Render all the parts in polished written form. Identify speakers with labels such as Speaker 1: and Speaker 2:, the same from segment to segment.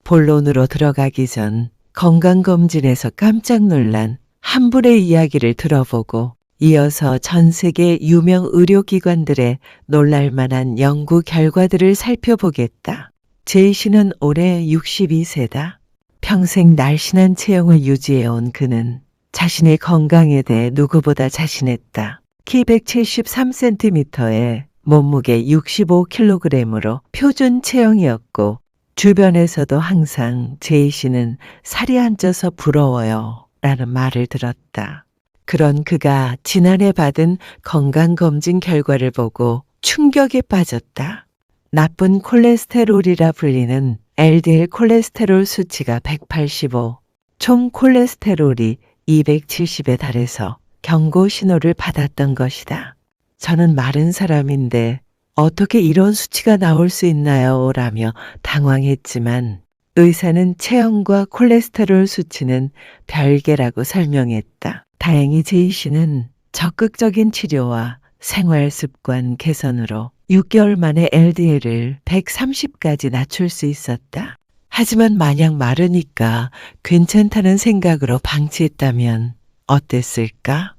Speaker 1: 본론으로 들어가기 전 건강검진에서 깜짝 놀란 한 분의 이야기를 들어보고 이어서 전 세계 유명 의료기관들의 놀랄만한 연구 결과들을 살펴보겠다. 제이 씨는 올해 62세다. 평생 날씬한 체형을 유지해온 그는 자신의 건강에 대해 누구보다 자신했다. 키 173cm에 몸무게 65kg으로 표준 체형이었고 주변에서도 항상 제이 씨는 살이 안 쪄서 부러워요 라는 말을 들었다. 그런 그가 지난해 받은 건강검진 결과를 보고 충격에 빠졌다. 나쁜 콜레스테롤이라 불리는 LDL 콜레스테롤 수치가 185, 총 콜레스테롤이 270에 달해서 경고 신호를 받았던 것이다. 저는 마른 사람인데 어떻게 이런 수치가 나올 수 있나요? 라며 당황했지만 의사는 체형과 콜레스테롤 수치는 별개라고 설명했다. 다행히 제이 씨는 적극적인 치료와 생활 습관 개선으로 6개월 만에 LDL을 130까지 낮출 수 있었다. 하지만 마냥 마르니까 괜찮다는 생각으로 방치했다면 어땠을까?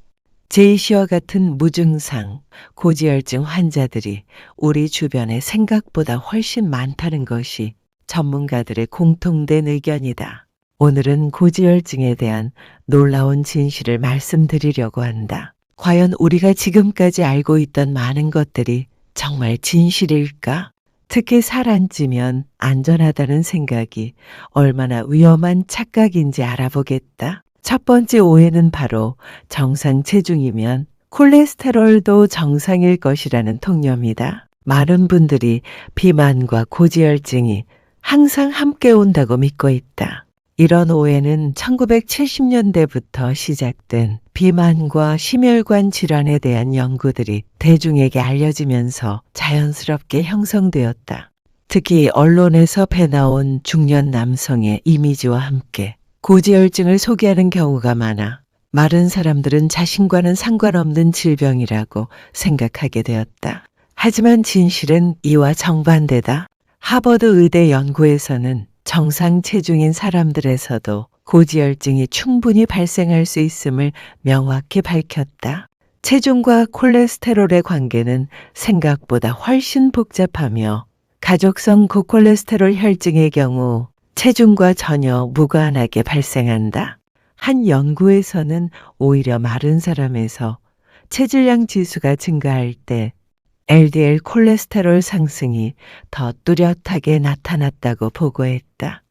Speaker 1: 제이 씨와 같은 무증상, 고지혈증 환자들이 우리 주변에 생각보다 훨씬 많다는 것이 전문가들의 공통된 의견이다. 오늘은 고지혈증에 대한 놀라운 진실을 말씀드리려고 한다. 과연 우리가 지금까지 알고 있던 많은 것들이 정말 진실일까? 특히 살 안 찌면 안전하다는 생각이 얼마나 위험한 착각인지 알아보겠다. 첫 번째 오해는 바로 정상 체중이면 콜레스테롤도 정상일 것이라는 통념이다. 많은 분들이 비만과 고지혈증이 항상 함께 온다고 믿고 있다. 이런 오해는 1970년대부터 시작된 비만과 심혈관 질환에 대한 연구들이 대중에게 알려지면서 자연스럽게 형성되었다. 특히 언론에서 배나온 중년 남성의 이미지와 함께 고지혈증을 소개하는 경우가 많아 마른 사람들은 자신과는 상관없는 질병이라고 생각하게 되었다. 하지만 진실은 이와 정반대다. 하버드 의대 연구에서는 정상 체중인 사람들에서도 고지혈증이 충분히 발생할 수 있음을 명확히 밝혔다. 체중과 콜레스테롤의 관계는 생각보다 훨씬 복잡하며 가족성 고콜레스테롤 혈증의 경우 체중과 전혀 무관하게 발생한다. 한 연구에서는 오히려 마른 사람에서 체질량 지수가 증가할 때 LDL 콜레스테롤 상승이 더 뚜렷하게 나타났다고 보고했다.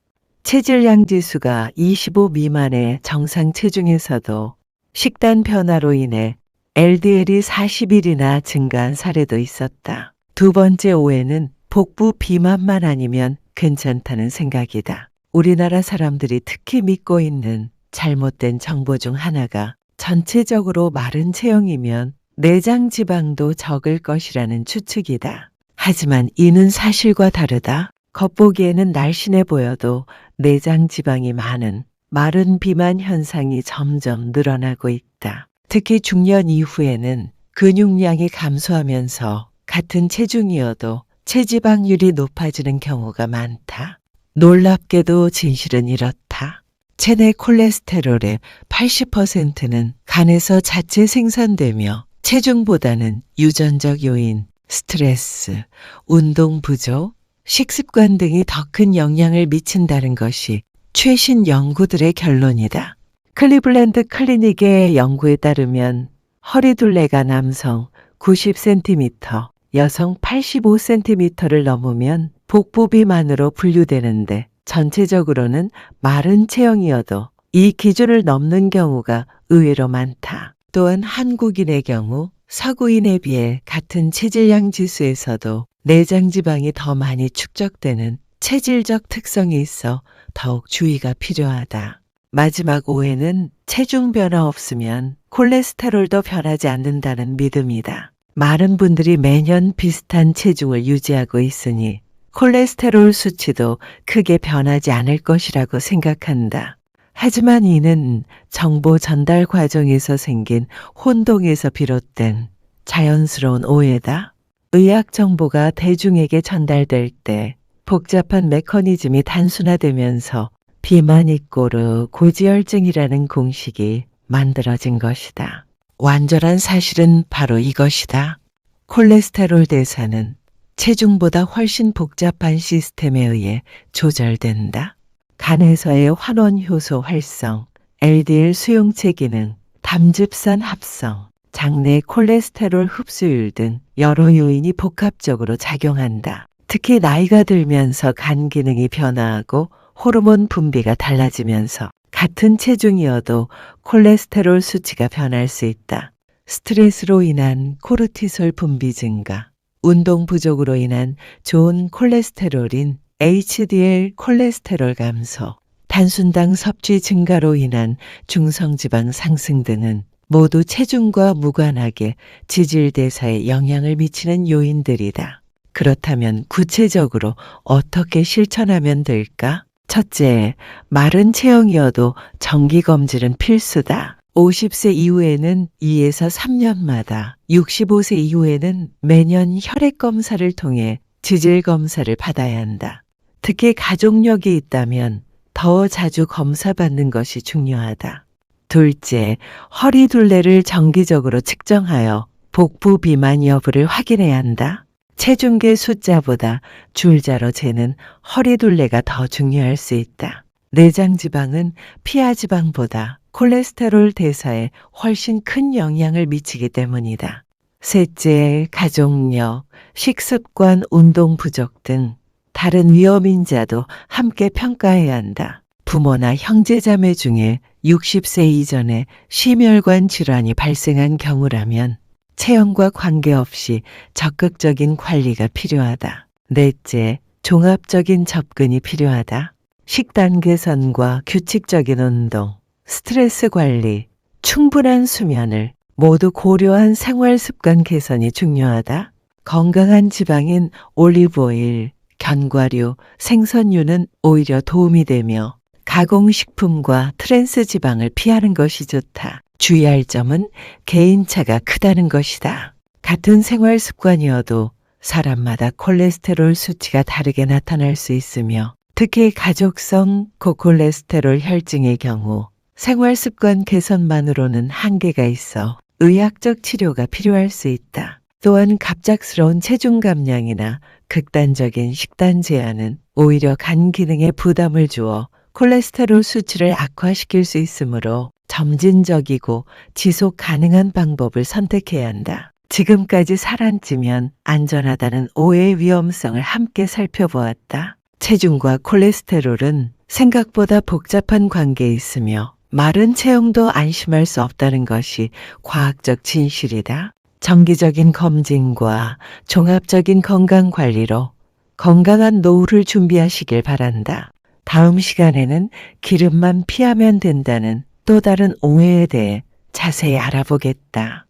Speaker 1: 체질량 지수가 25 미만의 정상 체중에서도 식단 변화로 인해 LDL이 40일이나 증가한 사례도 있었다. 두 번째 오해는 복부 비만만 아니면 괜찮다는 생각이다. 우리나라 사람들이 특히 믿고 있는 잘못된 정보 중 하나가 전체적으로 마른 체형이면 내장 지방도 적을 것이라는 추측이다. 하지만 이는 사실과 다르다. 겉보기에는 날씬해 보여도 내장 지방이 많은 마른 비만 현상이 점점 늘어나고 있다. 특히 중년 이후에는 근육량이 감소하면서 같은 체중이어도 체지방률이 높아지는 경우가 많다. 놀랍게도 진실은 이렇다. 체내 콜레스테롤의 80%는 간에서 자체 생산되며 체중보다는 유전적 요인, 스트레스, 운동 부족, 식습관 등이 더 큰 영향을 미친다는 것이 최신 연구들의 결론이다. 클리블랜드 클리닉의 연구에 따르면 허리둘레가 남성 90cm, 여성 85cm를 넘으면 복부 비만으로 분류되는데 전체적으로는 마른 체형이어도 이 기준을 넘는 경우가 의외로 많다. 또한 한국인의 경우 서구인에 비해 같은 체질량 지수에서도 내장 지방이 더 많이 축적되는 체질적 특성이 있어 더욱 주의가 필요하다. 마지막 오해는 체중 변화 없으면 콜레스테롤도 변하지 않는다는 믿음이다. 많은 분들이 매년 비슷한 체중을 유지하고 있으니 콜레스테롤 수치도 크게 변하지 않을 것이라고 생각한다. 하지만 이는 정보 전달 과정에서 생긴 혼동에서 비롯된 자연스러운 오해다. 의학 정보가 대중에게 전달될 때 복잡한 메커니즘이 단순화되면서 비만이꼬르 고지혈증이라는 공식이 만들어진 것이다. 완전한 사실은 바로 이것이다. 콜레스테롤 대사는 체중보다 훨씬 복잡한 시스템에 의해 조절된다. 간에서의 환원 효소 활성, LDL 수용체 기능, 담즙산 합성, 장내 콜레스테롤 흡수율 등 여러 요인이 복합적으로 작용한다. 특히 나이가 들면서 간 기능이 변화하고 호르몬 분비가 달라지면서 같은 체중이어도 콜레스테롤 수치가 변할 수 있다. 스트레스로 인한 코르티솔 분비 증가, 운동 부족으로 인한 좋은 콜레스테롤인 HDL 콜레스테롤 감소, 단순당 섭취 증가로 인한 중성지방 상승 등은 모두 체중과 무관하게 지질 대사에 영향을 미치는 요인들이다. 그렇다면 구체적으로 어떻게 실천하면 될까? 첫째, 마른 체형이어도 정기검진은 필수다. 50세 이후에는 2에서 3년마다, 65세 이후에는 매년 혈액검사를 통해 지질검사를 받아야 한다. 특히 가족력이 있다면 더 자주 검사받는 것이 중요하다. 둘째, 허리 둘레를 정기적으로 측정하여 복부 비만 여부를 확인해야 한다. 체중계 숫자보다 줄자로 재는 허리 둘레가 더 중요할 수 있다. 내장 지방은 피하 지방보다 콜레스테롤 대사에 훨씬 큰 영향을 미치기 때문이다. 셋째, 가족력, 식습관, 운동 부족 등 다른 위험인자도 함께 평가해야 한다. 부모나 형제자매 중에 60세 이전에 심혈관 질환이 발생한 경우라면 체형과 관계없이 적극적인 관리가 필요하다. 넷째, 종합적인 접근이 필요하다. 식단 개선과 규칙적인 운동, 스트레스 관리, 충분한 수면을 모두 고려한 생활 습관 개선이 중요하다. 건강한 지방인 올리브오일, 견과류, 생선류는 오히려 도움이 되며 가공식품과 트랜스 지방을 피하는 것이 좋다. 주의할 점은 개인차가 크다는 것이다. 같은 생활 습관이어도 사람마다 콜레스테롤 수치가 다르게 나타날 수 있으며 특히 가족성 고콜레스테롤 혈증의 경우 생활 습관 개선만으로는 한계가 있어 의학적 치료가 필요할 수 있다. 또한 갑작스러운 체중 감량이나 극단적인 식단 제한은 오히려 간 기능에 부담을 주어 콜레스테롤 수치를 악화시킬 수 있으므로 점진적이고 지속 가능한 방법을 선택해야 한다. 지금까지 살안찌면 안전하다는 오해의 위험성을 함께 살펴보았다. 체중과 콜레스테롤은 생각보다 복잡한 관계에 있으며 마른 체형도 안심할 수 없다는 것이 과학적 진실이다. 정기적인 검진과 종합적인 건강관리로 건강한 노후를 준비하시길 바란다. 다음 시간에는 기름만 피하면 된다는 또 다른 오해에 대해 자세히 알아보겠다.